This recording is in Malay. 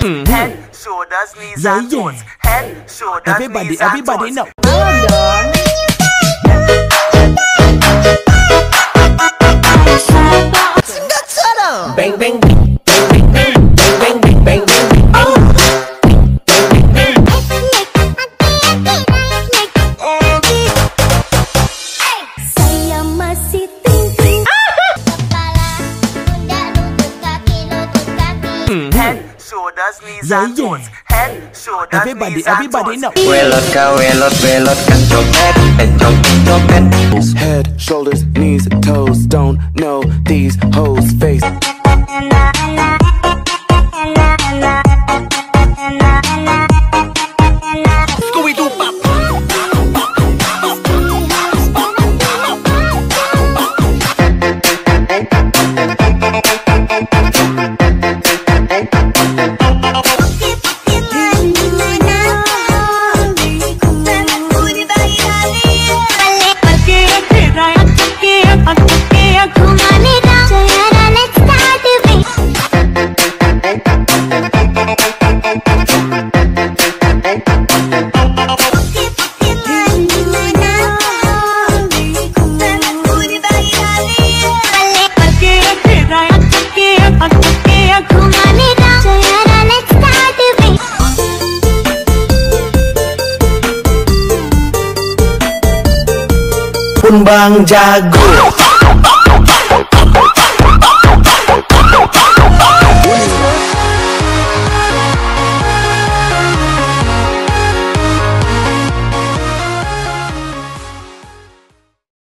Head, shoulders, knees and toes. Head, shoulders, knees and toes. Everybody know. Bang bang bang bang bang bang bang bang bang. Saya masih tinggi. Head, shoulders, knees and toes. Head, shoulders, knees and Everybody toes. know. Welot ka welot kan joget, joget. Head, shoulders, knees, toes. Don't know these hoes' face. Scooby-Doo pop. Pun bang jago.